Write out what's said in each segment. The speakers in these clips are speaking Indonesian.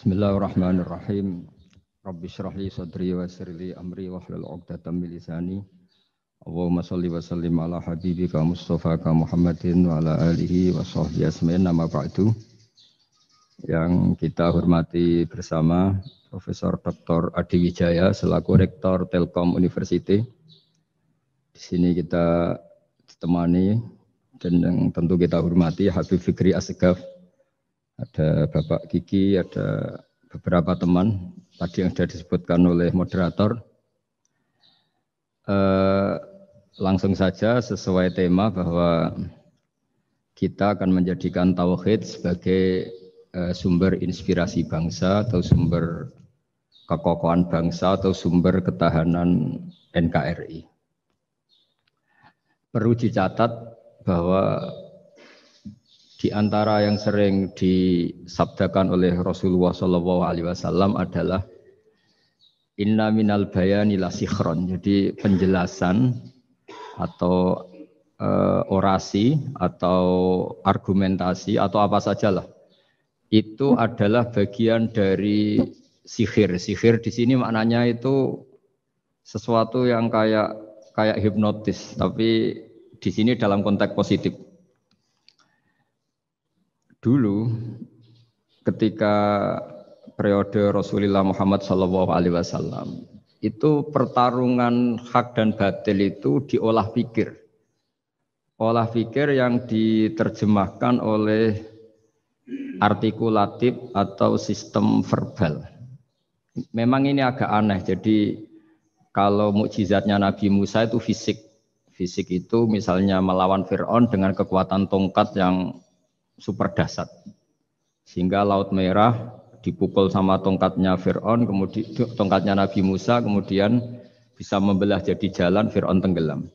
Bismillahirrahmanirrahim. Rabbi shrah li sadri wa yassir li amri wahlul 'uqdatam min lisani. Allahumma shalli wa sallim ala habibika Mustafaka Muhammadin wa ala alihi wa sahbihi asma'in nama ba'du. Yang kita hormati bersama Profesor Dr. Adi Wijaya selaku Rektor Telkom University. Di sini kita ditemani dan yang tentu kita hormati Habib Fikri Assegaf. Ada Bapak Kiki, ada beberapa teman tadi yang sudah disebutkan oleh moderator. Langsung saja sesuai tema bahwa kita akan menjadikan tauhid sebagai sumber inspirasi bangsa atau sumber kekokohan bangsa atau sumber ketahanan NKRI. Perlu dicatat bahwa di antara yang sering disabdakan oleh Rasulullah SAW adalah inna minal bayani la sikhron. Jadi penjelasan atau orasi atau argumentasi atau apa sajalah itu adalah bagian dari sihir. Sihir di sini maknanya itu sesuatu yang kayak hipnotis, tapi di sini dalam konteks positif. Dulu ketika periode Rasulullah Muhammad SAW itu pertarungan hak dan batil itu diolah pikir. Olah pikir yang diterjemahkan oleh artikulatif atau sistem verbal. Memang ini agak aneh. Jadi kalau mukjizatnya Nabi Musa itu fisik. Fisik itu misalnya melawan Fir'aun dengan kekuatan tongkat yang super dahsyat, sehingga Laut Merah dipukul sama tongkatnya Fir'aun, kemudian tongkatnya Nabi Musa, kemudian bisa membelah jadi jalan, Fir'aun tenggelam.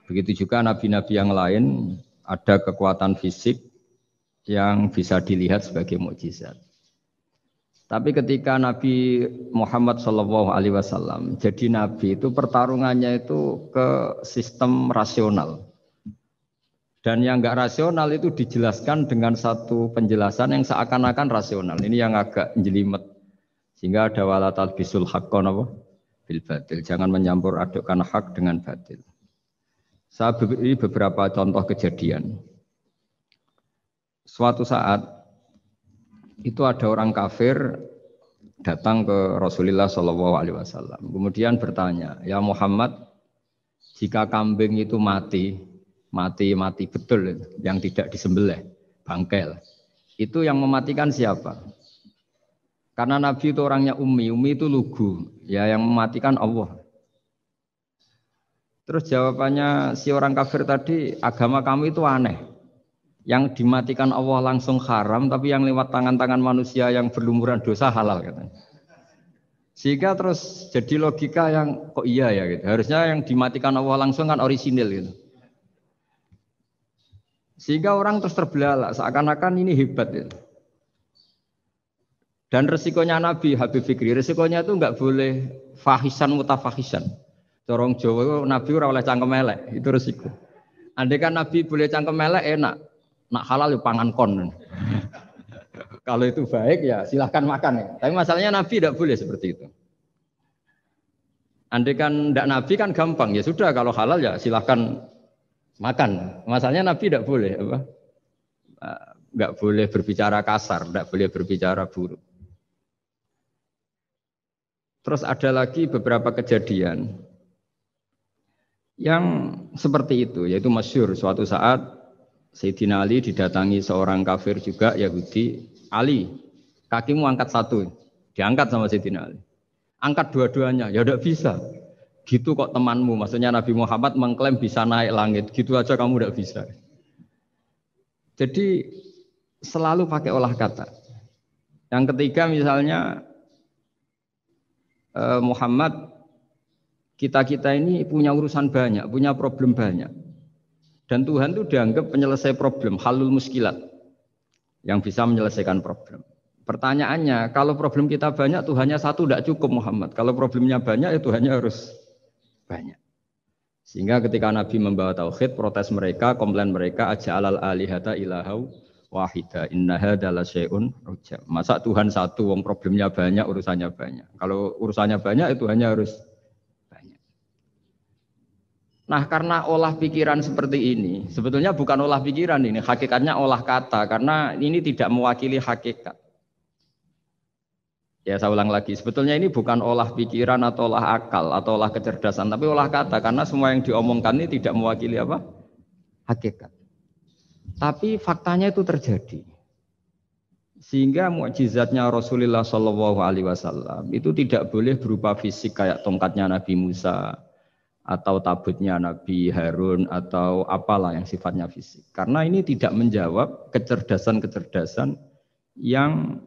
Begitu juga nabi-nabi yang lain ada kekuatan fisik yang bisa dilihat sebagai mukjizat. Tapi ketika Nabi Muhammad SAW jadi nabi itu pertarungannya itu ke sistem rasional. Dan yang enggak rasional itu dijelaskan dengan satu penjelasan yang seakan-akan rasional. Ini yang agak jelimet. Sehingga ada wala talbisul haqqan bil batil. Jangan menyampur adukkan hak dengan batil. Saya beri beberapa contoh kejadian. Suatu saat itu ada orang kafir datang ke Rasulullah SAW. Kemudian bertanya, ya Muhammad, jika kambing itu mati betul, yang tidak disembelih, bangkel. Itu yang mematikan siapa? Karena Nabi itu orangnya ummi itu lugu, ya yang mematikan Allah. Terus jawabannya si orang kafir tadi, agama kami itu aneh. Yang dimatikan Allah langsung haram, tapi yang lewat tangan-tangan manusia yang berlumuran dosa halal katanya. Sehingga terus jadi logika yang kok iya ya gitu. Harusnya yang dimatikan Allah langsung kan orisinil gitu. Sehingga orang terus terbelalak, seakan-akan ini hebat ya. Dan resikonya Nabi Habib Fikri, resikonya itu enggak boleh fahisan mutafahisan. Corong Jawa Nabi ora oleh cangkem elek, itu resiko. Andai kan Nabi boleh cangkem elek enak, nak halal ya pangan kon. Kalau itu baik ya silahkan makan ya. Tapi masalahnya Nabi tidak boleh seperti itu. Andai kan tidak Nabi kan gampang, ya sudah kalau halal ya silahkan makan. Masalahnya Nabi tidak boleh apa? Enggak boleh berbicara kasar, enggak boleh berbicara buruk. Terus ada lagi beberapa kejadian yang seperti itu, yaitu masyhur suatu saat Sayyidina Ali didatangi seorang kafir juga Yahudi. Ali, kakimu angkat satu, diangkat sama Sayyidina Ali. Angkat dua-duanya, ya tidak bisa. Gitu kok temanmu, maksudnya Nabi Muhammad mengklaim bisa naik langit, gitu aja kamu tidak bisa. Jadi selalu pakai olah kata. Yang ketiga misalnya Muhammad, kita ini punya urusan banyak, punya problem banyak. Dan Tuhan itu dianggap penyelesai problem, halul muskilat, yang bisa menyelesaikan problem. Pertanyaannya, kalau problem kita banyak, Tuhannya satu tidak cukup Muhammad. Kalau problemnya banyak, ya Tuhannya harus banyak. Sehingga ketika Nabi membawa tauhid, protes mereka, komplain mereka, aja'alal alihata ilahau wahida inna hadza la syai'un ujab. Masa Tuhan satu wong problemnya banyak, urusannya banyak. Kalau urusannya banyak itu hanya harus banyak. Nah, karena olah pikiran seperti ini, sebetulnya bukan olah pikiran ini, hakikatnya olah kata karena ini tidak mewakili hakikat. Ya saya ulang lagi, sebetulnya ini bukan olah pikiran atau olah akal atau olah kecerdasan, tapi olah kata karena semua yang diomongkan ini tidak mewakili apa? Hakikat. Tapi faktanya itu terjadi. Sehingga mukjizatnya Rasulullah Shallallahu Alaihi Wasallam itu tidak boleh berupa fisik kayak tongkatnya Nabi Musa atau tabutnya Nabi Harun atau apalah yang sifatnya fisik. Karena ini tidak menjawab kecerdasan-kecerdasan yang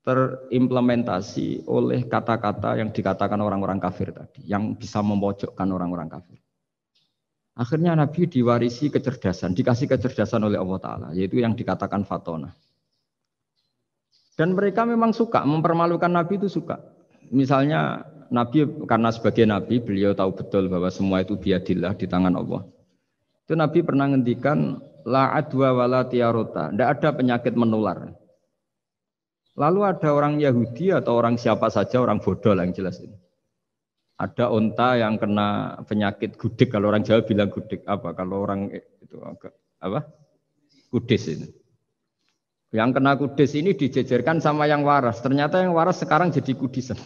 terimplementasi oleh kata-kata yang dikatakan orang-orang kafir tadi, yang bisa memojokkan orang-orang kafir. Akhirnya Nabi diwarisi kecerdasan, dikasih kecerdasan oleh Allah Ta'ala, yaitu yang dikatakan fatona. Dan mereka memang suka, mempermalukan Nabi itu suka. Misalnya Nabi, karena sebagai Nabi, beliau tahu betul bahwa semua itu biadillah, di tangan Allah. Itu Nabi pernah ngendikan, la adwa wala tiarota, tidak ada penyakit menular. Lalu ada orang Yahudi atau orang siapa saja, orang bodoh lah yang jelas ini. Ada unta yang kena penyakit gudik, kalau orang Jawa bilang gudik apa? Kalau orang itu apa? Kudis ini. Yang kena kudis ini dijejerkan sama yang waras. Ternyata yang waras sekarang jadi kudisan.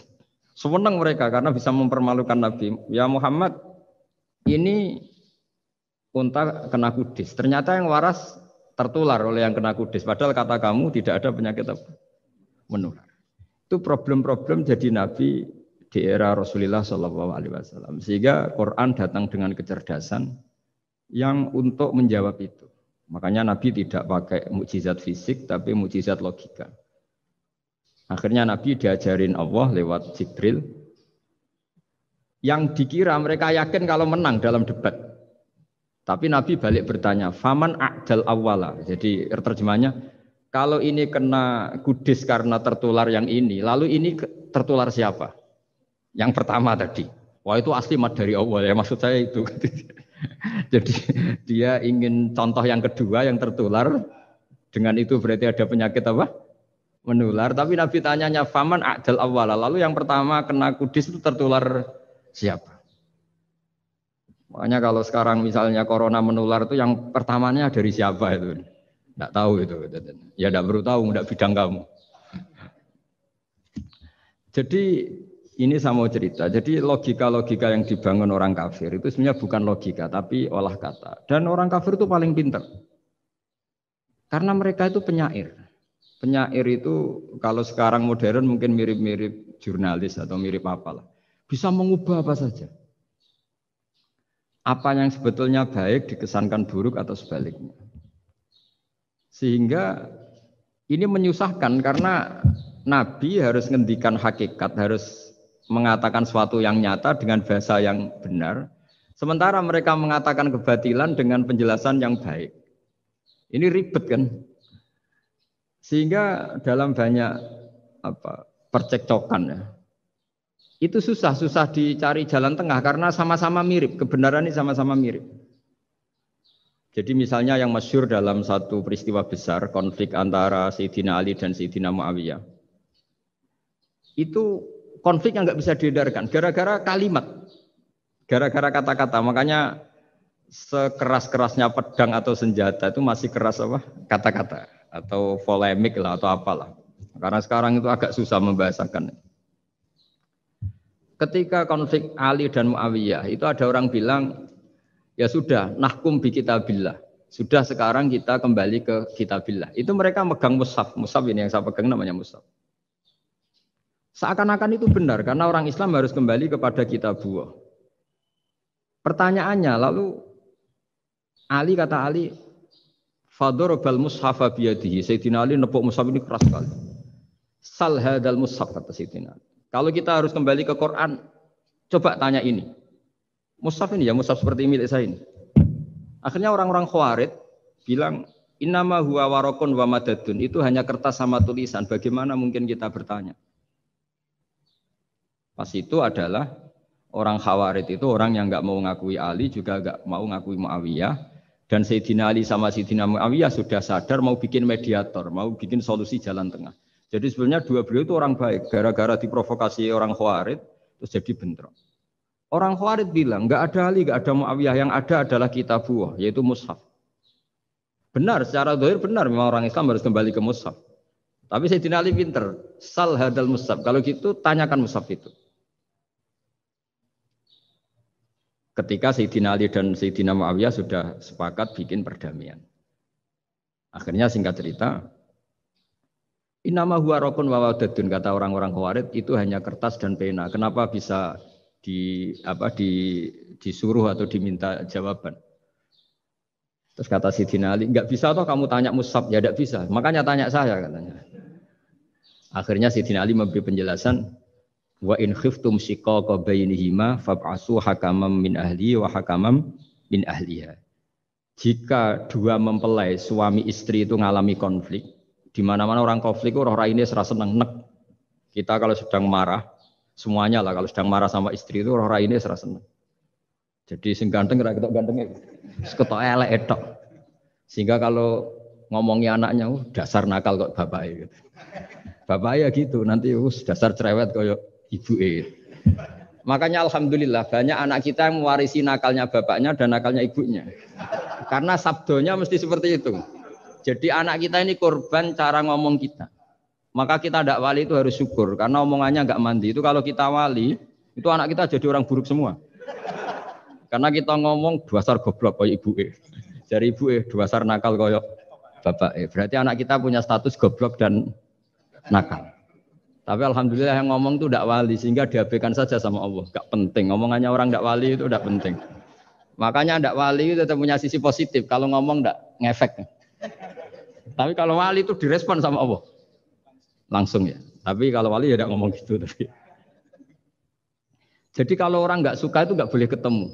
Senang mereka karena bisa mempermalukan Nabi. Ya Muhammad, ini unta kena kudis. Ternyata yang waras tertular oleh yang kena kudis. Padahal kata kamu tidak ada penyakit apa? Menular. Itu problem-problem jadi Nabi di era Rasulullah Shallallahu Alaihi Wasallam. Sehingga Quran datang dengan kecerdasan yang untuk menjawab itu. Makanya Nabi tidak pakai mukjizat fisik, tapi mukjizat logika. Akhirnya Nabi diajarin Allah lewat Jibril. Yang dikira mereka yakin kalau menang dalam debat. Tapi Nabi balik bertanya, faman a'dal awwala. Jadi terjemahnya, kalau ini kena kudis karena tertular yang ini, lalu ini tertular siapa? Yang pertama tadi. Wah itu asli mat dari Allah ya, maksud saya itu. Jadi dia ingin contoh yang kedua yang tertular, dengan itu berarti ada penyakit apa? Menular. Tapi Nabi tanyanya faman a'dal awwala. Lalu yang pertama kena kudis itu tertular siapa? Makanya kalau sekarang misalnya corona menular itu yang pertamanya dari siapa itu? Tidak tahu itu. Ya tidak perlu tahu, tidak bidang kamu. Jadi ini saya mau cerita. Jadi logika-logika yang dibangun orang kafir itu sebenarnya bukan logika, tapi olah kata. Dan orang kafir itu paling pintar. Karena mereka itu penyair. Penyair itu kalau sekarang modern mungkin mirip-mirip jurnalis atau mirip apalah. Bisa mengubah apa saja. Apa yang sebetulnya baik dikesankan buruk atau sebaliknya. Sehingga ini menyusahkan karena Nabi harus ngendikan hakikat, harus mengatakan sesuatu yang nyata dengan bahasa yang benar. Sementara mereka mengatakan kebatilan dengan penjelasan yang baik. Ini ribet kan? Sehingga dalam banyak percekcokan ya. Itu susah dicari jalan tengah karena sama-sama mirip, kebenaran ini sama-sama mirip. Jadi misalnya yang masyhur dalam satu peristiwa besar, konflik antara Sayyidina Ali dan Sayyidina Muawiyah. Itu konflik yang nggak bisa dihindarkan, gara-gara kalimat, gara-gara kata-kata. Makanya sekeras-kerasnya pedang atau senjata itu masih keras apa? Kata-kata atau polemik lah atau apalah. Karena sekarang itu agak susah membahasakan. Ketika konflik Ali dan Muawiyah, itu ada orang bilang, ya sudah, nahkum bi kitabillah. Sudah sekarang kita kembali ke kitabillah. Itu mereka megang mushaf. Mushaf ini yang saya pegang namanya mushaf. Seakan-akan itu benar karena orang Islam harus kembali kepada kitabullah. Pertanyaannya lalu Ali kata Ali, fadharabal mushafa biyadihi. Sayyidina Ali nepuk mushaf ini keras sekali. Sal hadal mushaf kata Sayyidina Ali. Kalau kita harus kembali ke Quran, coba tanya ini. Mushaf ini ya, mushaf seperti milik saya ini. Akhirnya orang-orang Khawarij bilang, innama huwa warakun wa madadun. Itu hanya kertas sama tulisan. Bagaimana mungkin kita bertanya? Pas itu adalah orang Khawarij itu orang yang enggak mau ngakui Ali, juga enggak mau ngakui Muawiyah. Dan Sayyidina Ali sama Sayyidina Muawiyah sudah sadar mau bikin mediator, mau bikin solusi jalan tengah. Jadi sebenarnya dua beliau itu orang baik, gara-gara diprovokasi orang Khawarij terus jadi bentrok. Orang Khawarij bilang, nggak ada Ali, nggak ada Muawiyah, yang ada adalah kitabullah, yaitu mushaf. Benar, secara zahir benar, memang orang Islam harus kembali ke mushaf. Tapi Sayyidina Ali pinter, sal hadal mushaf. Kalau gitu, tanyakan mushaf itu. Ketika Sayyidina Ali dan Sayyidina Muawiyah sudah sepakat bikin perdamaian. Akhirnya singkat cerita, innama huwa raqun wa wadadun, kata orang-orang Khawarij itu hanya kertas dan pena. Kenapa bisa disuruh atau diminta jawaban? Terus kata Sayyidina Ali, enggak bisa toh kamu tanya mushaf, ya enggak bisa. Makanya tanya saya katanya. Akhirnya Sayyidina Ali memberi penjelasan, wa in khiftum shiqaqa bainihima fab'asu hakamam min ahli wa hakamam min ahliha. Jika dua mempelai suami istri itu ngalami konflik, di mana-mana orang konflik roh raine serasa seneng nek. Kita kalau sedang marah, semuanya lah kalau sedang marah sama istri itu roh raine serasa seneng. Jadi sing ganteng ra ketok gantenge. Ketok elek etok. Sehingga kalau ngomongi anaknya, dasar nakal kok bapaknya gitu. Bapaknya gitu, nanti dasar cerewet koyo ibu. Makanya alhamdulillah banyak anak kita yang mewarisi nakalnya bapaknya dan nakalnya ibunya. Karena sabdonya mesti seperti itu. Jadi anak kita ini korban cara ngomong kita. Maka kita tidak wali itu harus syukur karena omongannya nggak mandi. Itu kalau kita wali, itu anak kita jadi orang buruk semua. Karena kita ngomong dasar goblok koyo ibu. Dari ibu dasar nakal koyo bapak. Berarti anak kita punya status goblok dan nakal. Tapi alhamdulillah yang ngomong itu tidak wali sehingga diabaikan saja sama Allah. Gak penting. Omongannya orang tidak wali itu tidak penting. Makanya tidak wali itu tetap punya sisi positif. Kalau ngomong tidak ngefek. Tapi kalau wali itu direspon sama Allah. Langsung ya. Tapi kalau wali ya tidak ngomong gitu. Tapi. Jadi kalau orang nggak suka itu nggak boleh ketemu.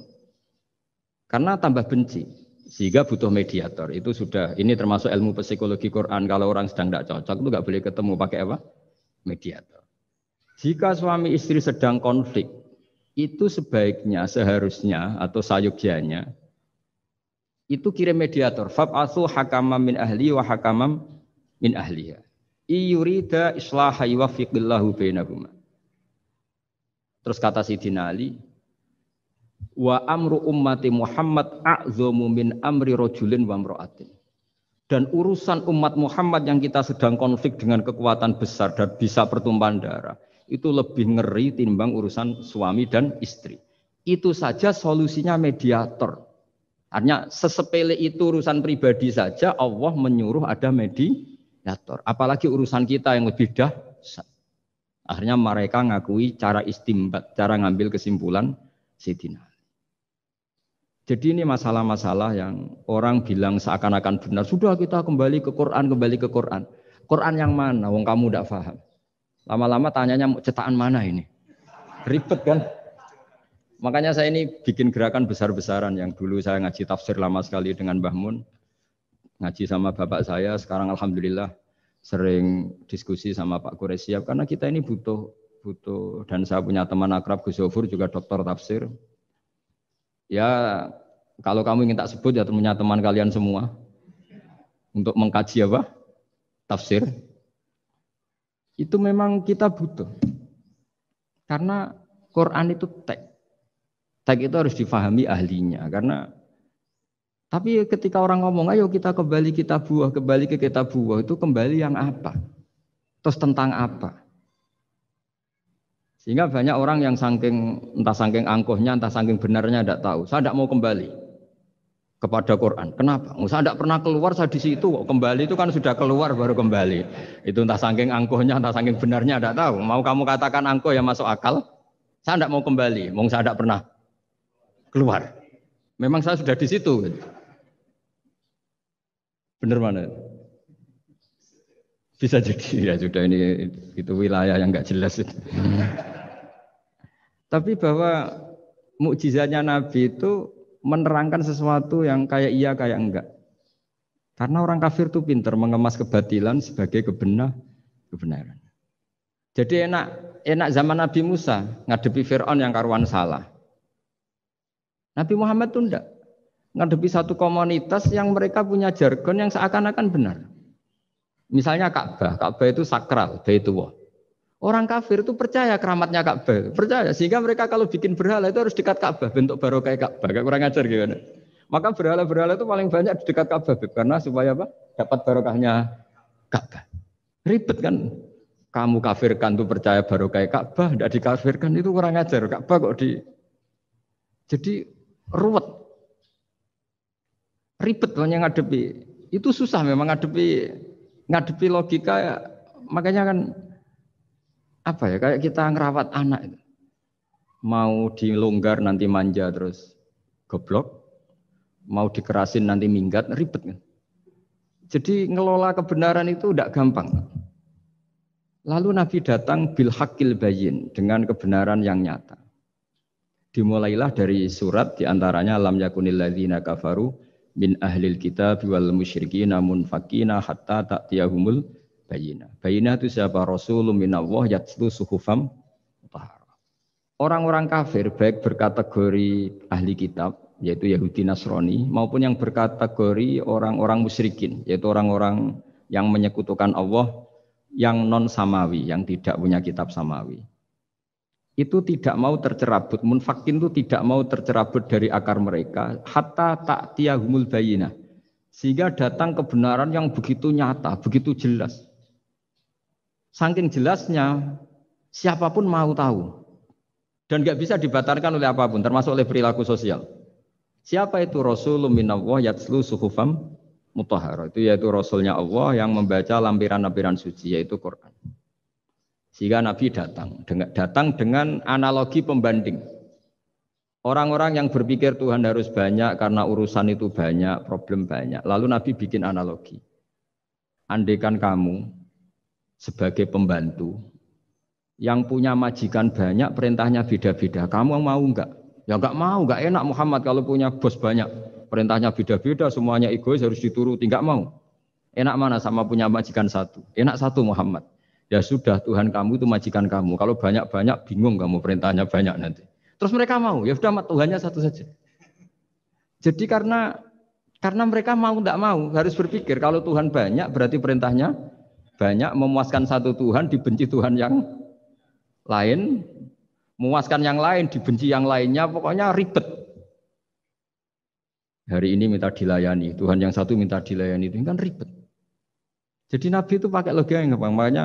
Karena tambah benci. Sehingga butuh mediator. Itu sudah, ini termasuk ilmu psikologi Quran. Kalau orang sedang tidak cocok itu nggak boleh ketemu. Pakai apa? Mediator. Jika suami istri sedang konflik, itu sebaiknya, seharusnya atau sayugyanya itu kirim mediator. Fab'atsu hakamam min ahli wa hakamam min ahliha. Iyurida islaha yuwaffiqillahu bainahuma. Terus kata Sayyidina Ali, wa amru ummati Muhammad a'dhamu min amri rajulin wa imra'atin. Dan urusan umat Muhammad yang kita sedang konflik dengan kekuatan besar dan bisa pertumpahan darah, itu lebih ngeri timbang urusan suami dan istri. Itu saja solusinya mediator. Artinya sesepele itu urusan pribadi saja Allah menyuruh ada mediator. Apalagi urusan kita yang lebih dahsyat. Akhirnya mereka ngakui cara istimbat, cara ngambil kesimpulan Sayyidina. Jadi ini masalah-masalah yang orang bilang seakan-akan benar. Sudah kita kembali ke Quran, kembali ke Quran. Quran yang mana? Wong kamu tidak paham. Lama-lama tanyanya cetakan mana ini? Ribet kan? Makanya saya ini bikin gerakan besar-besaran yang dulu saya ngaji tafsir lama sekali dengan Mbah Mun. Ngaji sama bapak saya, sekarang alhamdulillah sering diskusi sama Pak Quraisyab. Karena kita ini butuh dan saya punya teman akrab Gus Zofur juga doktor tafsir. Ya, kalau kamu ingin tak sebut ya punya teman kalian semua untuk mengkaji apa? Tafsir. Itu memang kita butuh. Karena Quran itu teks. Teks itu harus difahami ahlinya karena tapi ketika orang ngomong ayo kita kembali ke kitabullah itu kembali yang apa? Terus tentang apa? Sehingga banyak orang yang entah saking angkuhnya, entah saking benarnya tidak tahu. Saya tidak mau kembali kepada Quran. Kenapa? Saya tidak pernah keluar, saya di situ. Kembali itu kan sudah keluar baru kembali. Itu entah saking angkuhnya, entah saking benarnya tidak tahu. Mau kamu katakan angkuh yang masuk akal? Saya tidak mau kembali. Saya tidak pernah keluar. Memang saya sudah di situ. Benar mana? Bisa jadi ya sudah ini itu wilayah yang enggak jelas itu. Tapi bahwa mukjizatnya Nabi itu menerangkan sesuatu yang kayak iya kayak enggak. Karena orang kafir itu pintar mengemas kebatilan sebagai kebenaran. Jadi enak zaman Nabi Musa ngadepi Fir'aun yang karuan salah. Nabi Muhammad itu enggak. ngadepi satu komunitas yang mereka punya jargon yang seakan-akan benar. Misalnya Ka'bah, Ka'bah itu sakral, Baitullah. Orang kafir itu percaya keramatnya Ka'bah, percaya sehingga mereka kalau bikin berhala itu harus dekat Ka'bah, bentuk barokah Ka'bah. Gak kurang ajar gimana? Maka berhala-berhala itu paling banyak di dekat Ka'bah karena supaya apa? Dapat barokahnya Ka'bah. Ribet kan? Kamu kafirkan tuh percaya barokah Ka'bah, tidak dikafirkan itu kurang ajar. Ka'bah kok jadi ruwet. Ribet banyak ngadepi. Itu susah memang ngadepi logika. Makanya kan apa ya, kayak kita ngerawat anak itu. Mau dilonggar nanti manja terus goblok, mau dikerasin nanti minggat, ribet kan. Jadi ngelola kebenaran itu tidak gampang. Lalu Nabi datang bil haqqil bayyin, dengan kebenaran yang nyata. Dimulailah dari surat diantaranya lam yakunil ladzina kafaru min ahlil kitab wal musyrikin munfakina hatta ta'tiyahumul bayyinah. Bayyinah itu siapa? Rasulun minallah yatlu suhufam mutahharah. Orang-orang kafir baik berkategori ahli kitab yaitu Yahudi Nasrani maupun yang berkategori orang-orang musyrikin yaitu orang-orang yang menyekutukan Allah yang non samawi, yang tidak punya kitab samawi. Itu tidak mau tercerabut, munfakin itu tidak mau tercerabut dari akar mereka hatta ta'tiyahumul bayyinah. Sehingga datang kebenaran yang begitu nyata, begitu jelas. Saking jelasnya siapapun mau tahu. Dan enggak bisa dibatalkan oleh apapun, termasuk oleh perilaku sosial. Siapa itu? Rasulun minallah yatslu suhufam mutahharah. Itu yaitu Rasulnya Allah yang membaca lampiran-lampiran suci, yaitu Quran. Sehingga Nabi datang dengan analogi pembanding. Orang-orang yang berpikir Tuhan harus banyak karena urusan itu banyak, problem banyak. Lalu Nabi bikin analogi. Andaikan kamu sebagai pembantu yang punya majikan banyak, perintahnya beda-beda. Kamu mau enggak? Ya enggak mau, enggak enak Muhammad kalau punya bos banyak. Perintahnya beda-beda, semuanya egois harus dituruti. Enggak mau. Enak mana sama punya majikan satu? Enak satu Muhammad. Ya sudah, Tuhan kamu itu majikan kamu. Kalau banyak-banyak bingung kamu perintahnya banyak nanti. Terus mereka mau, ya sudah Tuhannya satu saja. Jadi karena mereka mau tidak mau harus berpikir kalau Tuhan banyak berarti perintahnya banyak, memuaskan satu Tuhan dibenci Tuhan yang lain, memuaskan yang lain dibenci yang lainnya, pokoknya ribet. Hari ini minta dilayani, Tuhan yang satu minta dilayani, itu kan ribet. Jadi Nabi itu pakai logika yang gampang, makanya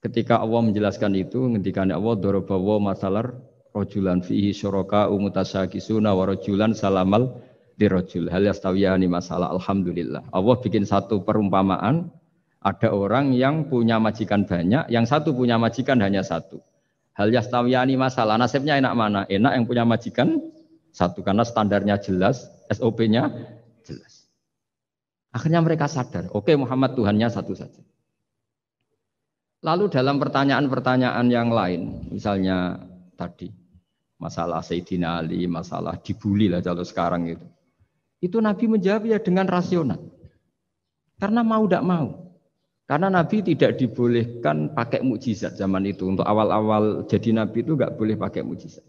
ketika Allah menjelaskan itu, ketika Allah dorobawa masalar rojulan fihi syuraka umutasyakisuna wa rojulan salamal dirojul hal yastawiyani masalah. Alhamdulillah Allah bikin satu perumpamaan, ada orang yang punya majikan banyak, yang satu punya majikan hanya satu. Hal yastawiyani masalah, nasibnya enak mana? Enak yang punya majikan satu karena standarnya jelas, SOP-nya jelas. Akhirnya mereka sadar, oke Muhammad Tuhannya satu saja. Lalu dalam pertanyaan-pertanyaan yang lain, misalnya tadi masalah Sayyidina Ali, masalah dibully lah kalau sekarang itu Nabi menjawab ya dengan rasional. Karena mau tidak mau. Karena Nabi tidak dibolehkan pakai mukjizat zaman itu. Untuk awal-awal jadi Nabi itu nggak boleh pakai mukjizat.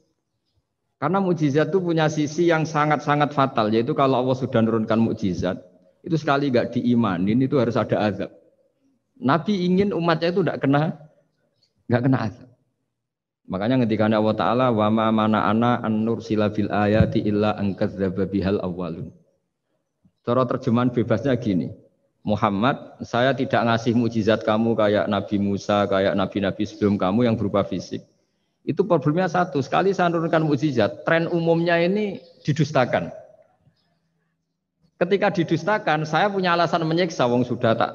Karena mukjizat itu punya sisi yang sangat-sangat fatal, yaitu kalau Allah sudah menurunkan mukjizat, itu sekali nggak diimanin itu harus ada azab. Nabi ingin umatnya itu nggak kena azab. Makanya ketika Allah Taala wa ma mana ana an nursila bil ayati illa an kadzdzaba bihal awwalun. Cara terjemahan bebasnya gini. Muhammad, saya tidak ngasih mukjizat kamu kayak Nabi Musa, kayak nabi-nabi sebelum kamu yang berupa fisik. Itu problemnya satu, sekali saya menurunkan mukjizat, tren umumnya ini didustakan. Ketika didustakan, saya punya alasan menyiksa, wong sudah tak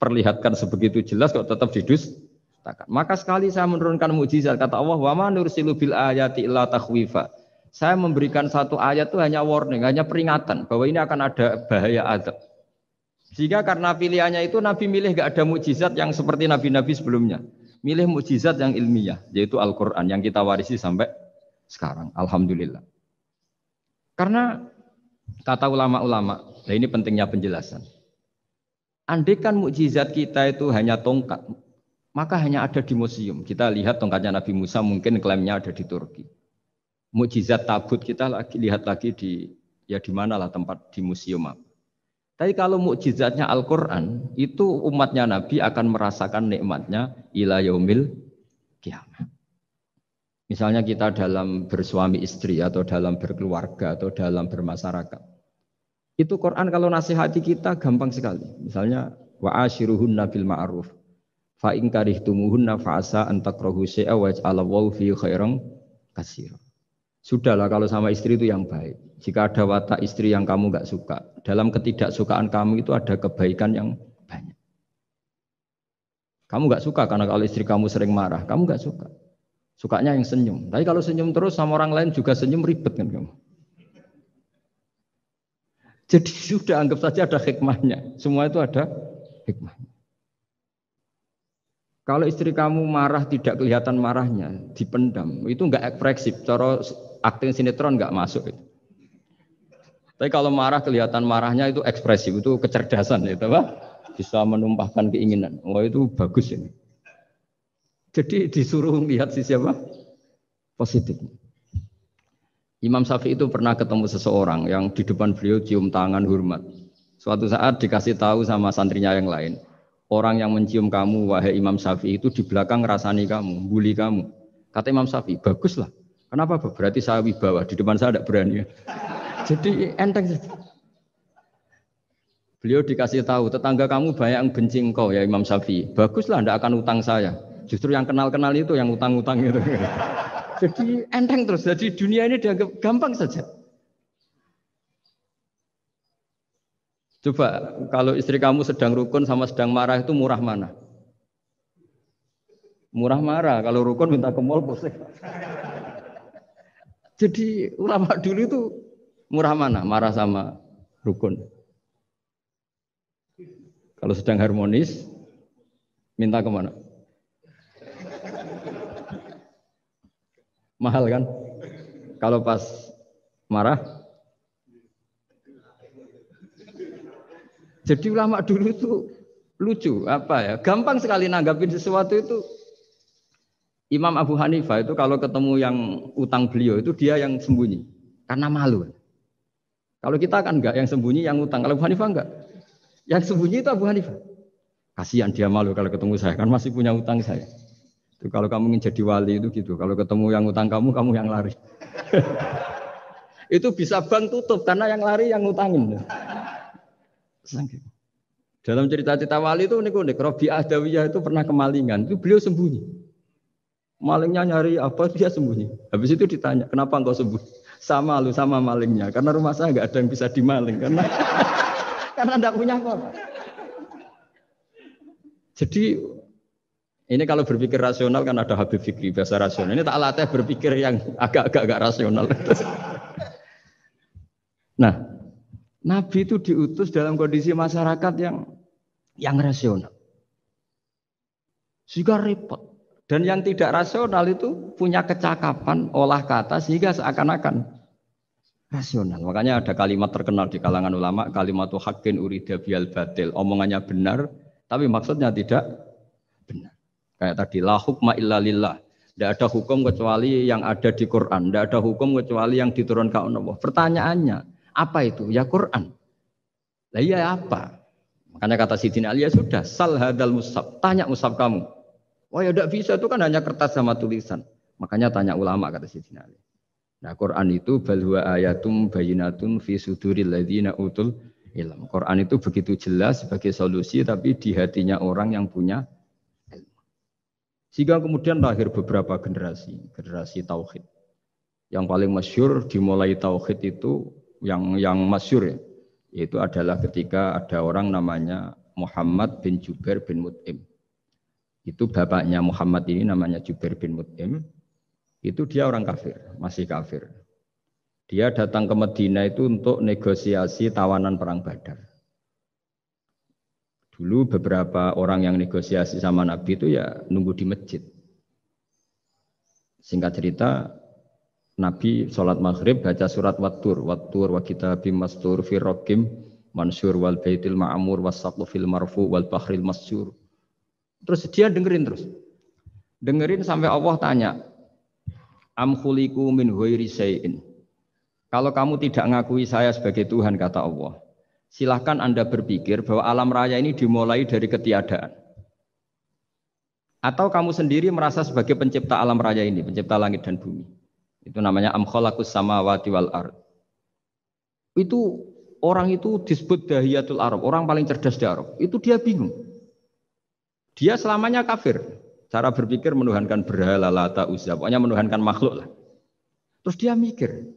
perlihatkan sebegitu jelas kok tetap didustakan. Maka sekali saya menurunkan mukjizat, kata Allah, wa ma nursilu bil ayati illa takhwifa. Saya memberikan satu ayat itu hanya warning, hanya peringatan bahwa ini akan ada bahaya azab. Sehingga karena pilihannya itu Nabi milih gak ada mukjizat yang seperti nabi-nabi sebelumnya. Milih mukjizat yang ilmiah, yaitu Al-Quran yang kita warisi sampai sekarang. Alhamdulillah. Karena kata ulama-ulama, nah ini pentingnya penjelasan. Andaikan mukjizat kita itu hanya tongkat, maka hanya ada di museum. Kita lihat tongkatnya Nabi Musa mungkin klaimnya ada di Turki. Mukjizat tabut kita lihat lagi di Ya di manalah tempat di museum apa. Tapi kalau mukjizatnya Al-Quran, itu umatnya Nabi akan merasakan nikmatnya ila yaumil kiamat. Misalnya kita dalam bersuami istri atau dalam berkeluarga atau dalam bermasyarakat. Itu Quran kalau nasihati kita gampang sekali. Misalnya wa ashiruhunna bil ma'ruf. Fa in karihtumuhunna fa asa an takrahu syai'a wa yaj'alallahu fi khairan katsira. Sudahlah kalau sama istri itu yang baik. Jika ada watak istri yang kamu enggak suka, dalam ketidaksukaan kamu itu ada kebaikan yang banyak. Kamu enggak suka karena kalau istri kamu sering marah, kamu enggak suka. Sukanya yang senyum. Tapi kalau senyum terus sama orang lain juga senyum, ribet kan kamu. Jadi sudah anggap saja ada hikmahnya. Semua itu ada hikmahnya. Kalau istri kamu marah tidak kelihatan marahnya, dipendam, itu enggak ekspresif. Cara akting sinetron enggak masuk itu. Tapi kalau marah kelihatan marahnya itu ekspresif, itu kecerdasan itu, Pak. Bisa menumpahkan keinginan. Wah itu bagus ini. Jadi disuruh lihat sisi apa? Positif. Imam Syafi'i itu pernah ketemu seseorang yang di depan beliau cium tangan hormat. Suatu saat dikasih tahu sama santrinya yang lain, orang yang mencium kamu wahai Imam Syafi'i itu di belakang ngerasani kamu, bully kamu. Kata Imam Syafi'i, baguslah. Kenapa? Berarti saya wibawa, di depan saya tidak berani. Jadi enteng. Beliau dikasih tahu, tetangga kamu banyak yang benci engkau ya Imam Syafi'i. Baguslah, tidak akan utang saya. Justru yang kenal-kenal itu yang utang-utang itu. Jadi enteng terus. Jadi dunia ini dianggap gampang saja. Coba kalau istri kamu sedang rukun sama sedang marah itu murah mana? Murah marah. Kalau rukun minta ke mall pusing. Jadi ulama dulu itu murah mana? Marah sama rukun. Kalau sedang harmonis minta kemana? Mahal kan? Kalau pas marah. Jadi ulama dulu itu lucu, apa ya? Gampang sekali nanggapin sesuatu itu. Imam Abu Hanifah itu kalau ketemu yang utang beliau itu dia yang sembunyi karena malu. Kalau kita kan enggak yang sembunyi yang utang. Kalau Abu Hanifah enggak. Yang sembunyi itu Abu Hanifah. Kasihan dia malu kalau ketemu saya kan masih punya utang saya. Itu kalau kamu ingin jadi wali itu gitu. Kalau ketemu yang utang kamu yang lari. Itu bisa bank tutup karena yang lari yang ngutangin. Dalam cerita-cerita wali itu unik-unik. Rabi'ah Adawiyah itu pernah kemalingan. Itu beliau sembunyi. Malingnya nyari apa dia sembunyi. Habis itu ditanya, kenapa engkau sembunyi? Sama lu sama malingnya. Karena rumah saya nggak ada yang bisa dimaling. Karena enggak punya apa-apa. Jadi ini kalau berpikir rasional kan ada Habib Fikri bahasa rasional. Ini tak latih berpikir yang agak rasional. Nah, Nabi itu diutus dalam kondisi masyarakat yang rasional. Sehingga repot. Dan yang tidak rasional itu punya kecakapan olah kata sehingga seakan-akan rasional. Makanya ada kalimat terkenal di kalangan ulama, kalimatu haqqin urida biyal batil. Omongannya benar, tapi maksudnya tidak benar. Kayak tadi, la hukma illa lillah. Tidak ada hukum kecuali yang ada di Quran. Tidak ada hukum kecuali yang diturunkan Allah. Pertanyaannya, apa itu? Ya Quran. Lah iya apa? Makanya kata Sidin Ali, ya sudah, sal hadal mushaf. Tanya mushaf kamu. Wah ya tidak bisa, itu kan hanya kertas sama tulisan. Makanya tanya ulama, kata Sidin Ali. Nah Quran itu balwa ayatum bayinatun fi suduril ladzina utul ilm. Quran itu begitu jelas sebagai solusi, tapi di hatinya orang yang punya ilmu. Sehingga kemudian lahir beberapa generasi tauhid. Yang paling masyhur dimulai tauhid itu yang masyhur ya, yaitu adalah ketika ada orang namanya Muhammad bin Jubair bin Mut'im. Itu bapaknya Muhammad ini namanya Jubair bin Mut'im. Itu dia orang kafir, masih kafir. Dia datang ke Madinah itu untuk negosiasi tawanan perang Badar. Dulu beberapa orang yang negosiasi sama Nabi itu ya nunggu di masjid. Singkat cerita, Nabi sholat maghrib baca surat Wattur wa kitabim mastur fi raqim mansur wal baitil ma'mur was-saqfu fil marfu wal bahril masyur. Terus dia dengerin sampai Allah tanya, am khuliqu min ghairi syai'in. Kalau kamu tidak ngakui saya sebagai Tuhan, kata Allah, silahkan Anda berpikir bahwa alam raya ini dimulai dari ketiadaan. Atau kamu sendiri merasa sebagai pencipta alam raya ini, pencipta langit dan bumi. Itu namanya am khalaqus samawati wal ard. Itu orang itu disebut dahiyatul Arab, orang paling cerdas di Arab. Itu dia bingung. Dia selamanya kafir. Cara berpikir menuhankan berhala, Lata, Uzza, pokoknya menuhankan makhluk lah. Terus dia mikir,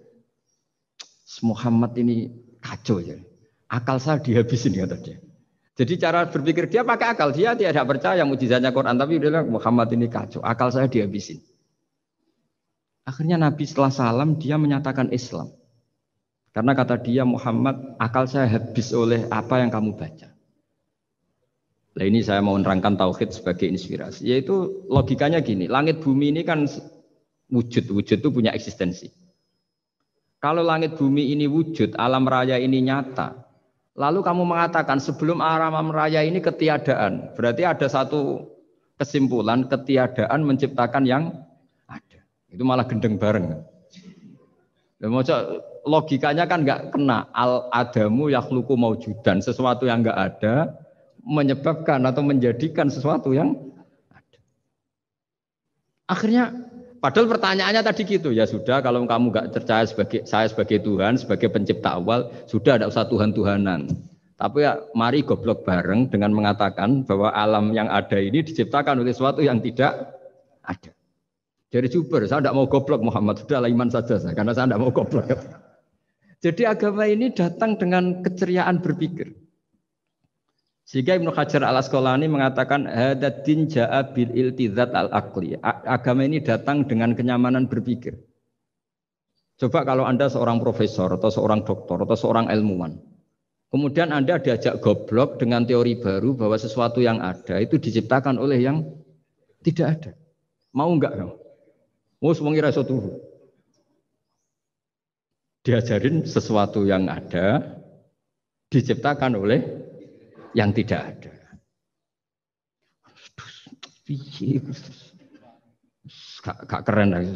Muhammad ini kacau ya. Akal saya dihabisin kata dia. Jadi cara berpikir dia pakai akal, dia tidak percaya mukjizatnya Quran, tapi dia bilang Muhammad ini kacau, akal saya dihabisin. Akhirnya Nabi setelah salam dia menyatakan Islam. Karena kata dia Muhammad, akal saya habis oleh apa yang kamu baca. Nah ini saya mau menerangkan tauhid sebagai inspirasi. Yaitu logikanya gini, langit bumi ini kan wujud itu punya eksistensi. Kalau langit bumi ini wujud, alam raya ini nyata. Lalu kamu mengatakan sebelum alam raya ini ketiadaan. Berarti ada satu kesimpulan ketiadaan menciptakan yang ada. Itu malah gendeng bareng. Logikanya kan nggak kena. Al-adamu yakhluqu maujudan. Sesuatu yang nggak ada menyebabkan atau menjadikan sesuatu yang ada. Akhirnya padahal pertanyaannya tadi gitu, ya sudah kalau kamu nggak percaya saya sebagai Tuhan, sebagai pencipta awal, sudah ada usah Tuhan-Tuhanan. Tapi ya mari goblok bareng dengan mengatakan bahwa alam yang ada ini diciptakan oleh sesuatu yang tidak ada. Jadi super, saya tidak mau goblok Muhammad, sudah iman saja saya, karena saya tidak mau goblok. Jadi agama ini datang dengan keceriaan berpikir. Sehingga Ibnu Hajar al-Asqalani mengatakan hadatin ja'a bil iltizat al-aqli. Agama ini datang dengan kenyamanan berpikir. Coba kalau Anda seorang profesor atau seorang doktor atau seorang ilmuwan. Kemudian Anda diajak goblok dengan teori baru bahwa sesuatu yang ada itu diciptakan oleh yang tidak ada. Mau enggak kamu? Mau semuanya rasa turu. Diajarin sesuatu yang ada diciptakan oleh yang tidak ada. Gak keren lah.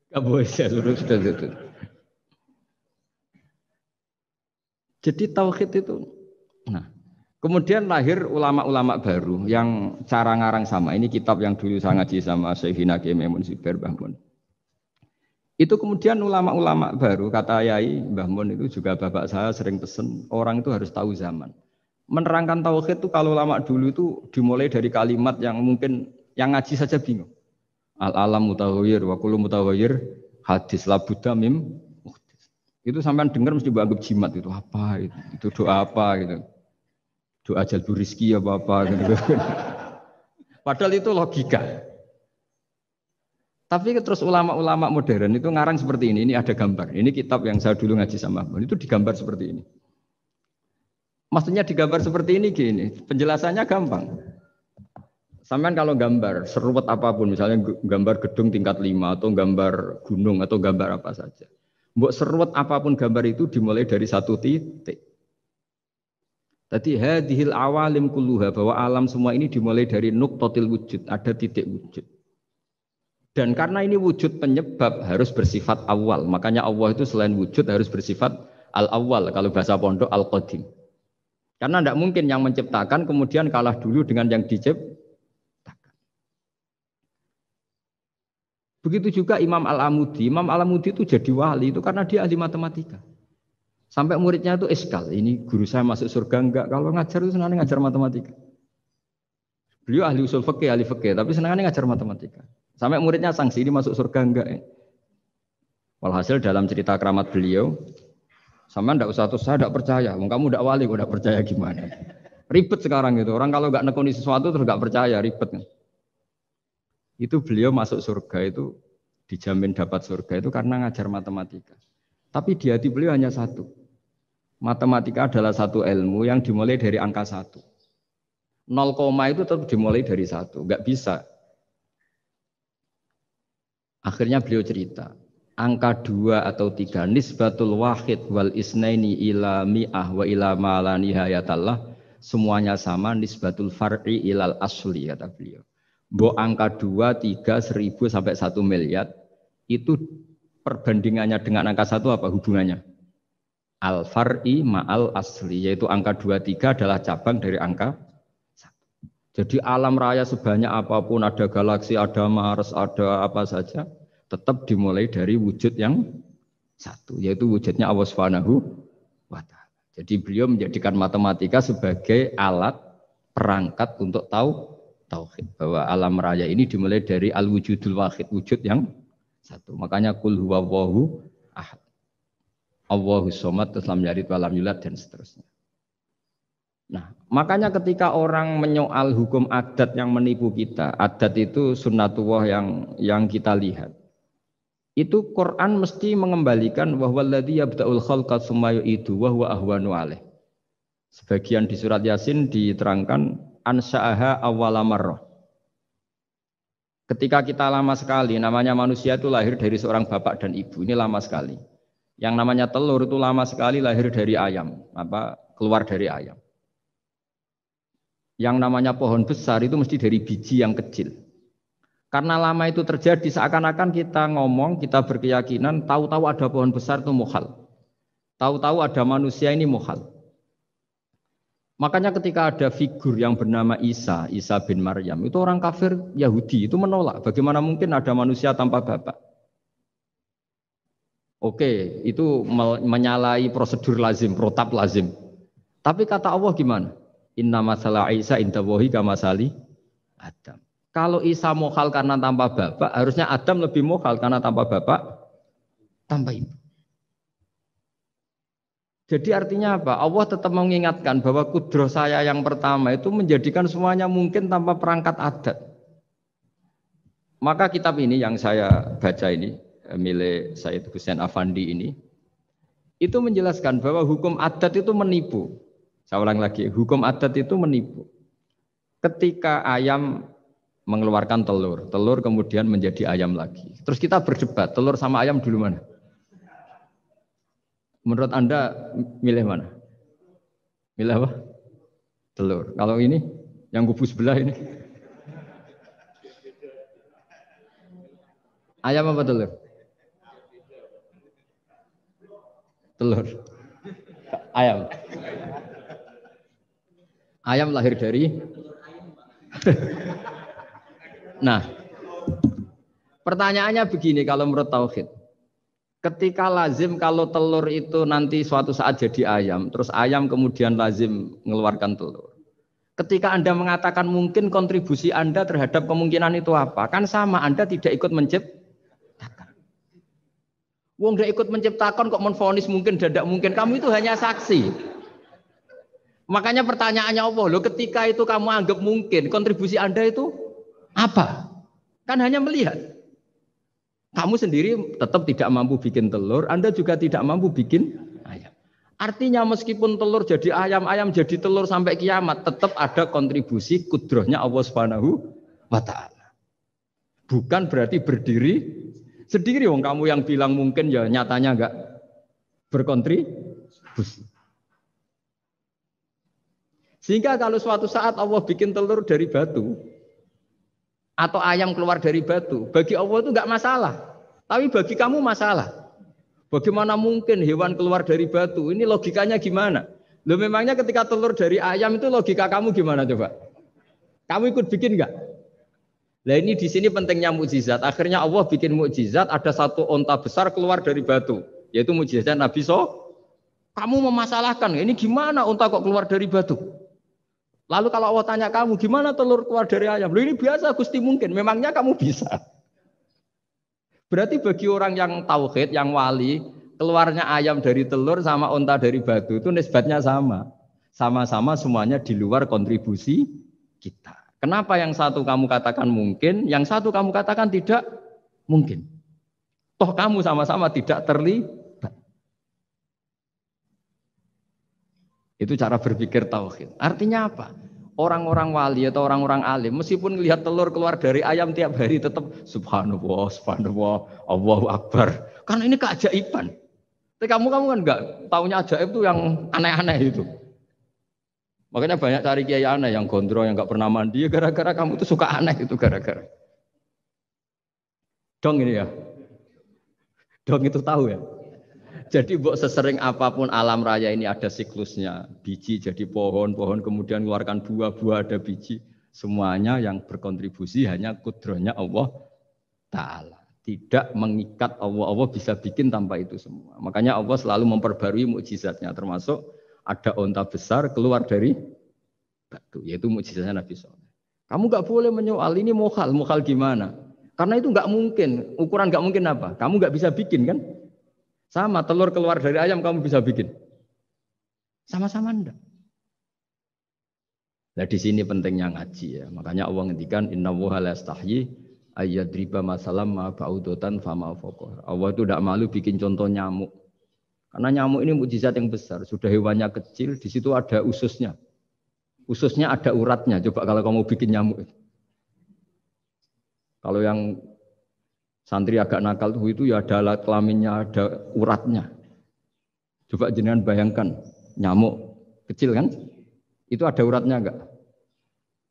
Gak boleh saya lurus itu. Jadi tauhid itu. Nah, kemudian lahir ulama-ulama baru yang cara ngarang sama. Ini kitab yang dulu saya ngaji sama Syekhina Kiai Maimun Zubair Mbah Mun. Itu kemudian ulama-ulama baru, kata Yai Mbah Mun itu juga bapak saya sering pesen, orang itu harus tahu zaman. Menerangkan tauhid itu kalau ulama dulu itu dimulai dari kalimat yang mungkin yang ngaji saja bingung. Al-alam mutaghayyir wa kullu mutaghayyir hadis la budda mim muhdits. Itu sampean dengar mesti dianggap jimat itu apa itu? Itu doa apa gitu. Doa jalbur rezeki apa gitu. Padahal itu logika. Tapi terus ulama-ulama modern itu ngarang seperti ini ada gambar. Ini kitab yang saya dulu ngaji sama Mbak, itu digambar seperti ini. Maksudnya digambar seperti ini gini, penjelasannya gampang. Sampean kalau gambar seruat apapun, misalnya gambar gedung tingkat 5 atau gambar gunung atau gambar apa saja. Mbok seruat apapun gambar itu dimulai dari satu titik. Tadi hadhil awalim kulluha, bahwa alam semua ini dimulai dari nuqtatil wujud, ada titik wujud. Dan karena ini wujud penyebab harus bersifat awal. Makanya Allah itu selain wujud harus bersifat al-awwal. Kalau bahasa pondok al-qadim. Karena tidak mungkin yang menciptakan kemudian kalah dulu dengan yang diciptakan. Begitu juga Imam Al-Amudi. Imam Al-Amudi itu jadi wali itu karena dia ahli matematika. Sampai muridnya itu eskal. Ini guru saya masuk surga enggak. Kalau ngajar itu senangnya ngajar matematika. Beliau ahli usul fikih, ahli fikih. Tapi senangnya ngajar matematika. Sampai muridnya sanksi, ini masuk surga enggak ya? Walhasil dalam cerita keramat beliau, sama ndak usah tuh saya ndak percaya, kamu ndak wali, kok ndak percaya gimana? Ribet sekarang itu, orang kalau nggak nekuni sesuatu terus nggak percaya, ribet. Itu beliau masuk surga itu dijamin dapat surga itu karena ngajar matematika. Tapi di hati beliau hanya satu, matematika adalah satu ilmu yang dimulai dari angka 1. 0, itu tetap dimulai dari 1, nggak bisa. Akhirnya beliau cerita, angka 2 atau 3 nisbatul wahid wal isnaini ila mi'ah wa ila ma la nihayatallah, semuanya sama, nisbatul far'i ilal asli, kata beliau. Mbok angka 2, 3, 1000 sampai 1 miliar itu perbandingannya dengan angka 1 apa hubungannya? Al-far'i ma'al asli, yaitu angka 23 adalah cabang dari angka 1. Jadi alam raya sebanyak apapun, ada galaksi, ada Mars, ada apa saja, tetap dimulai dari wujud yang 1, yaitu wujudnya Allah Subhanahu wa ta'ala. Jadi beliau menjadikan matematika sebagai alat perangkat untuk tahu tauhid, bahwa alam raya ini dimulai dari al-wujudul wahid, wujud yang 1. Makanya kul huwallahu ahad, Allahus somad, terus lam yalid wa lam yulad, dan seterusnya. Nah, makanya ketika orang menyoal hukum adat yang menipu kita, adat itu sunnatullah yang kita lihat. Itu Quran mesti mengembalikan wahwaladzi yabda'ul khalqa tsumma yu'idu wa huwa ahwanu alaih. Sebagian di surat Yasin diterangkan ansha'aha awwala marrah. Ketika kita lama sekali, namanya manusia itu lahir dari seorang bapak dan ibu, ini lama sekali. Yang namanya telur itu lama sekali lahir dari ayam, keluar dari ayam. Yang namanya pohon besar itu mesti dari biji yang kecil. Karena lama itu terjadi, seakan-akan kita ngomong, kita berkeyakinan, tahu-tahu ada pohon besar itu mukhal. Tahu-tahu ada manusia ini mukhal. Makanya ketika ada figur yang bernama Isa bin Maryam, itu orang kafir Yahudi, itu menolak. Bagaimana mungkin ada manusia tanpa bapak? Oke, itu menyalahi prosedur lazim, protap lazim. Tapi kata Allah gimana? Inna masalah Isa indallahi kamasali Adam. Kalau Isa mukhal karena tanpa bapak, harusnya Adam lebih mukhal karena tanpa bapak, tanpa ibu. Jadi artinya apa? Allah tetap mengingatkan bahwa kudroh saya yang pertama itu menjadikan semuanya mungkin tanpa perangkat adat. Maka kitab ini yang saya baca ini, milik Sayyid Husain Afandi ini, itu menjelaskan bahwa hukum adat itu menipu. Saya ulang lagi, hukum adat itu menipu. Ketika ayam mengeluarkan telur, telur kemudian menjadi ayam lagi. Terus kita berdebat, telur sama ayam dulu mana? Menurut Anda milih mana? Milih apa? Telur. Kalau ini, yang kubu sebelah ini. Ayam apa telur? Telur. Ayam. Ayam lahir dari. Nah, pertanyaannya begini kalau menurut tauhid. Ketika lazim kalau telur itu nanti suatu saat jadi ayam, terus ayam kemudian lazim mengeluarkan telur. Ketika Anda mengatakan mungkin kontribusi Anda terhadap kemungkinan itu apa? Kan sama, Anda tidak ikut menciptakan. Wong tidak ikut menciptakan kok menvonis mungkin tidak mungkin. Kamu itu hanya saksi. Makanya pertanyaannya Allah, loh ketika itu kamu anggap mungkin, kontribusi Anda itu apa? Kan hanya melihat. Kamu sendiri tetap tidak mampu bikin telur, Anda juga tidak mampu bikin ayam. Artinya meskipun telur jadi ayam, ayam jadi telur sampai kiamat, tetap ada kontribusi kudrohnya Allah Subhanahu wa ta'ala. Bukan berarti berdiri sendiri. Wong kamu yang bilang mungkin ya nyatanya enggak berkontribusi. Sehingga kalau suatu saat Allah bikin telur dari batu, atau ayam keluar dari batu, bagi Allah itu enggak masalah. Tapi bagi kamu masalah. Bagaimana mungkin hewan keluar dari batu? Ini logikanya gimana? Loh memangnya ketika telur dari ayam itu logika kamu gimana coba? Kamu ikut bikin enggak? Nah ini di sini pentingnya mukjizat. Akhirnya Allah bikin mukjizat, ada satu onta besar keluar dari batu, yaitu mukjizat Nabi So. Kamu memasalahkan, ini gimana onta kok keluar dari batu? Lalu kalau Allah tanya kamu, gimana telur keluar dari ayam? Loh ini biasa Gusti mungkin, memangnya kamu bisa. Berarti bagi orang yang tauhid, yang wali, keluarnya ayam dari telur sama onta dari batu itu nisbatnya sama. Sama-sama semuanya di luar kontribusi kita. Kenapa yang satu kamu katakan mungkin, yang satu kamu katakan tidak mungkin? Toh kamu sama-sama tidak terlibat. Itu cara berpikir tauhid. Artinya apa? Orang-orang wali atau orang-orang alim, meskipun melihat telur keluar dari ayam tiap hari, tetap subhanallah, subhanallah, Allahu Akbar. Karena ini keajaiban. Tapi kamu kan enggak, taunya ajaib itu yang aneh-aneh itu. Makanya banyak cari kiai aneh, yang gondrong, yang enggak pernah mandi, gara-gara kamu itu suka aneh itu gara-gara. Dong ini ya. Dong itu tahu ya. Jadi buat sesering apapun alam raya ini ada siklusnya. Biji jadi pohon, pohon kemudian mengeluarkan buah, buah ada biji. Semuanya yang berkontribusi hanya kudrohnya Allah Ta'ala. Tidak mengikat Allah. Allah bisa bikin tanpa itu semua. Makanya Allah selalu memperbarui mukjizatnya. Termasuk ada onta besar keluar dari batu. Yaitu mukjizatnya Nabi Soleh. Kamu nggak boleh menyoal ini mukhal. Mukhal gimana? Karena itu nggak mungkin. Ukuran nggak mungkin apa? Kamu nggak bisa bikin kan? Sama telur keluar dari ayam kamu bisa bikin. Sama-sama enggak. Nah di sini pentingnya ngaji ya. Makanya Allah ngendikan innallaha la yastahyi ayyadriba masalam ma ba'udatan fama fawqa. Allah itu tidak malu bikin contoh nyamuk. Karena nyamuk ini mukjizat yang besar. Sudah hewannya kecil, di situ ada ususnya. Ususnya ada uratnya. Coba kalau kamu bikin nyamuk. Kalau yang santri agak nakal itu ya ada alat kelaminnya, ada uratnya. Coba jenengan bayangkan nyamuk kecil kan? Itu ada uratnya enggak?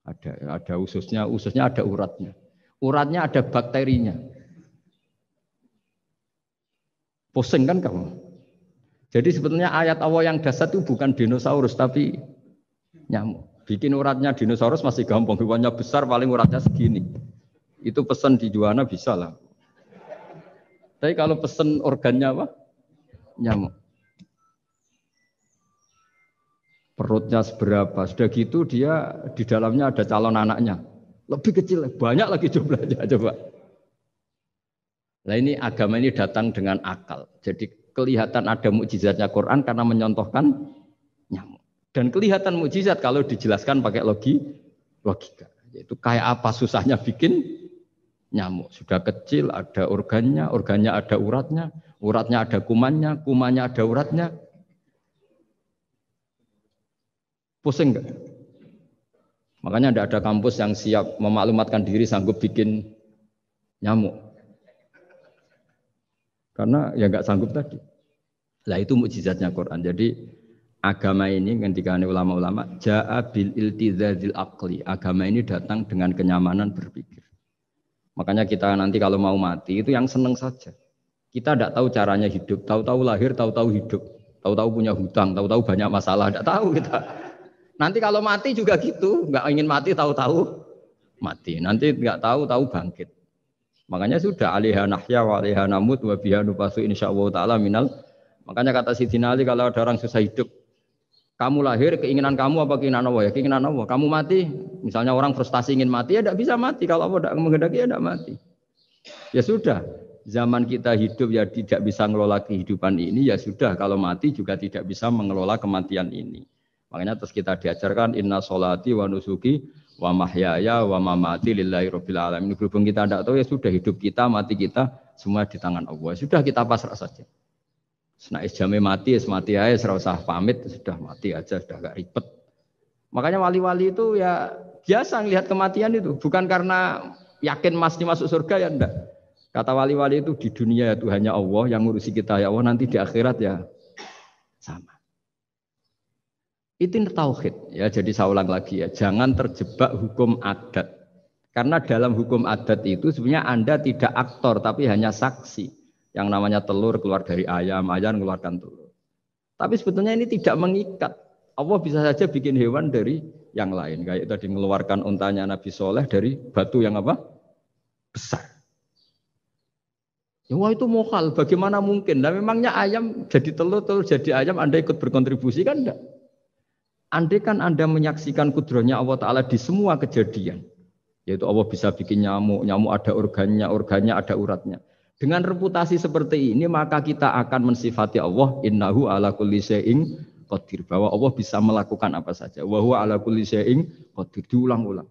Ada ususnya ada uratnya. Uratnya ada bakterinya. Pusing kan kamu? Jadi sebetulnya ayat Allah yang dasar itu bukan dinosaurus tapi nyamuk. Bikin uratnya dinosaurus masih gampang, hewannya besar paling uratnya segini. Itu pesan di Juwana bisa lah. Tapi kalau pesan organnya apa? Nyamuk. Perutnya seberapa? Sudah gitu dia di dalamnya ada calon anaknya. Lebih kecil, banyak lagi jumlahnya coba. Nah ini agama ini datang dengan akal. Jadi kelihatan ada mukjizatnya Quran karena menyontohkan nyamuk. Dan kelihatan mukjizat kalau dijelaskan pakai logika. Yaitu kayak apa susahnya bikin nyamuk. Sudah kecil, ada organnya, organnya ada uratnya, uratnya ada kumannya, kumannya ada uratnya. Pusing enggak? Makanya tidak ada kampus yang siap memaklumatkan diri sanggup bikin nyamuk. Karena ya enggak sanggup tadi. Lah itu mukjizatnya Quran. Jadi agama ini ketika ulama-ulama ja'a bil iltizazil aqli. Agama ini datang dengan kenyamanan berpikir. Makanya kita nanti kalau mau mati itu yang seneng saja. Kita tidak tahu caranya hidup, tahu-tahu lahir, tahu-tahu hidup, tahu-tahu punya hutang, tahu-tahu banyak masalah, tidak tahu kita. Nanti kalau mati juga gitu, nggak ingin mati tahu-tahu mati. Nanti nggak tahu-tahu bangkit. Makanya sudah alaiha nahya wa alaiha namut wa biha nubasu insyaallah taala minal. Makanya kata Sidina Ali kalau ada orang susah hidup, kamu lahir keinginan kamu apa keinginan Allah? Ya keinginan Allah. Kamu mati, misalnya orang frustasi ingin mati ya tidak bisa mati. Kalau Allah tidak menghendaki ya tidak mati. Ya sudah, zaman kita hidup ya tidak bisa mengelola kehidupan ini ya sudah. Kalau mati juga tidak bisa mengelola kematian ini. Makanya terus kita diajarkan inna sholati wa nusuki wa mahyaya wa mamati lillahi rabbil alamin. Berhubung kita tidak tahu ya sudah hidup kita, mati kita semua di tangan Allah. Sudah kita pasrah saja. Nah, jamnya mati aja, serah usah pamit, sudah mati aja, sudah gak ribet. Makanya wali-wali itu ya biasa ngelihat kematian itu, bukan karena yakin pasti masuk surga ya enggak. Kata wali-wali itu di dunia itu hanya Allah yang ngurusi kita ya Allah, nanti di akhirat ya sama. Itu tauhid ya. Jadi saya ulang lagi ya, jangan terjebak hukum adat. Karena dalam hukum adat itu sebenarnya Anda tidak aktor tapi hanya saksi. Yang namanya telur keluar dari ayam, ayam mengeluarkan telur. Tapi sebetulnya ini tidak mengikat. Allah bisa saja bikin hewan dari yang lain. Kayak tadi mengeluarkan untanya Nabi Soleh dari batu yang apa? Besar. Ya wah itu mukhal, bagaimana mungkin? Nah memangnya ayam jadi telur, telur jadi ayam, Anda ikut berkontribusi kan enggak? Andai kan Anda menyaksikan kudrohnya Allah Ta'ala di semua kejadian, yaitu Allah bisa bikin nyamuk, nyamuk ada organnya, organnya ada uratnya. Dengan reputasi seperti ini, maka kita akan mensifati Allah, innahu ala kulli syai'in qadir, bahwa Allah bisa melakukan apa saja. Wa huwa ala kulli syai'in qadir, diulang-ulang.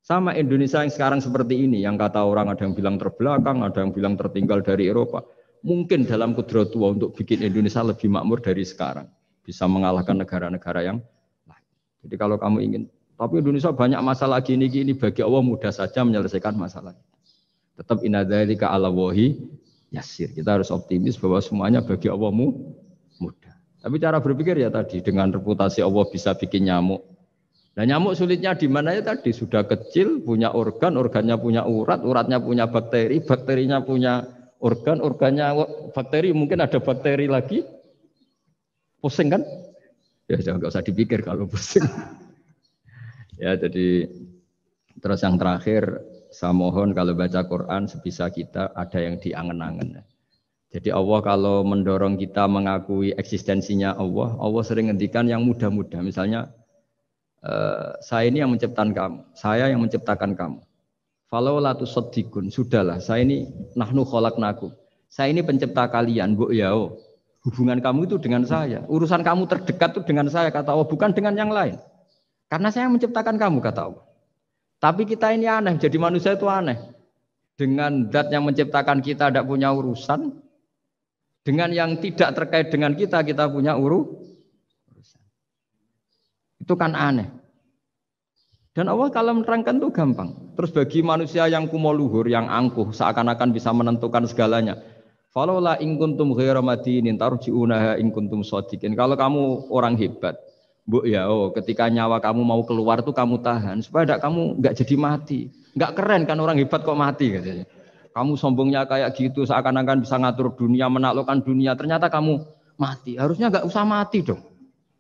Sama Indonesia yang sekarang seperti ini, yang kata orang ada yang bilang terbelakang, ada yang bilang tertinggal dari Eropa. Mungkin dalam kudrat Allah untuk bikin Indonesia lebih makmur dari sekarang. Bisa mengalahkan negara-negara yang jadi kalau kamu ingin, tapi Indonesia banyak masalah gini-gini, bagi Allah mudah saja menyelesaikan masalah. Tetap inna dzalika 'ala Allahi yasir. Kita harus optimis bahwa semuanya bagi Allah mudah. Tapi cara berpikir ya tadi, dengan reputasi Allah bisa bikin nyamuk. Nah nyamuk sulitnya di mana ya tadi, sudah kecil, punya organ, organnya punya urat, uratnya punya bakteri, bakterinya punya Organnya bakteri, mungkin ada bakteri lagi. Pusing kan? Ya jangan, nggak usah dipikir kalau pusing. Ya jadi terus yang terakhir saya mohon kalau baca Quran sebisa kita ada yang diangen-angen. Jadi Allah kalau mendorong kita mengakui eksistensinya Allah, Allah sering ngendikan yang mudah-mudah. Misalnya saya ini yang menciptakan kamu, saya yang menciptakan kamu. Falau la tusaddiqun, sudahlah, saya ini nahnu khalaqnakum. Saya ini pencipta kalian, Bu Yao. Hubungan kamu itu dengan saya. Urusan kamu terdekat itu dengan saya, kata Allah, bukan dengan yang lain. Karena saya yang menciptakan kamu, kata Allah. Tapi kita ini aneh, jadi manusia itu aneh. Dengan zat yang menciptakan kita tidak punya urusan, dengan yang tidak terkait dengan kita punya urusan. Itu kan aneh. Dan Allah kalau menerangkan itu gampang. Terus bagi manusia yang kumoluhur, yang angkuh, seakan-akan bisa menentukan segalanya. Falaula in kuntum ghaira madinin tarji'unaha in kuntum shadiqin. Kalau kamu orang hebat, Bu ya, ketika nyawa kamu mau keluar tuh kamu tahan supaya kamu enggak jadi mati. Enggak keren kan orang hebat kok mati katanya. Kamu sombongnya kayak gitu seakan-akan bisa ngatur dunia, menaklukkan dunia, ternyata kamu mati. Harusnya enggak usah mati dong.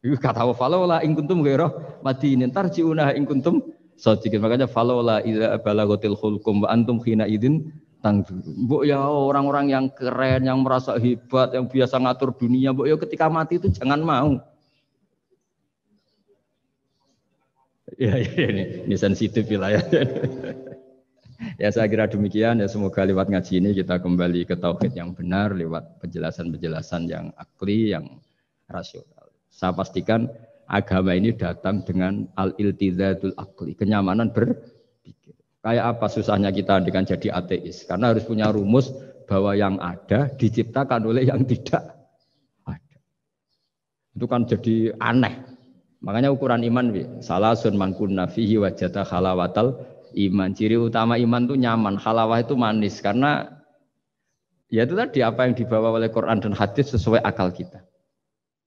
Kata Allah, falaula in kuntum ghaira madinin tarji'unaha in kuntum shadiqin. Makanya falaula idza balaghatil khulqum wa antum khina idin tangzuru. Mbok ya orang-orang yang keren, yang merasa hebat, yang biasa ngatur dunia, mbok ya ketika mati itu jangan mau. Ya, ini sensitif wilayah. Ya saya kira demikian ya, semoga lewat ngaji ini kita kembali ke tauhid yang benar lewat penjelasan-penjelasan yang akli, yang rasional. Saya pastikan agama ini datang dengan al-iltizadul akli, kenyamanan berpikir. Kayak apa susahnya kita dengan jadi ateis? Karena harus punya rumus bahwa yang ada diciptakan oleh yang tidak ada. Itu kan jadi aneh. Makanya ukuran iman, salasun man kunna fihi wajada halawatal iman. Ciri utama iman itu nyaman, halawah itu manis. Karena ya itu tadi apa yang dibawa oleh Quran dan hadis sesuai akal kita.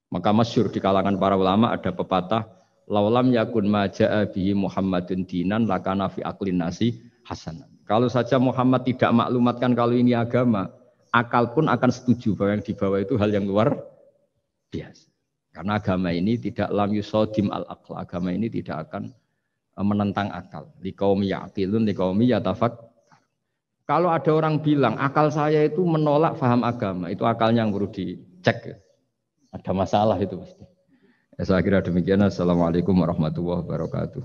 Maka masyhur di kalangan para ulama ada pepatah, laulam yakun ma jaa bihi Muhammadun dinan lakana fi aqlin nasi hasanan. Kalau saja Muhammad tidak maklumatkan kalau ini agama, akal pun akan setuju bahwa yang dibawa itu hal yang luar biasa. Karena agama ini tidak lam yusodim al-aql, agama ini tidak akan menentang akal. Liqaumi ya'qilun liqaumi yatafak. Kalau ada orang bilang akal saya itu menolak faham agama, itu akalnya yang perlu dicek. Ada masalah itu pasti. Ya, saya kira demikian. Assalamualaikum warahmatullahi wabarakatuh.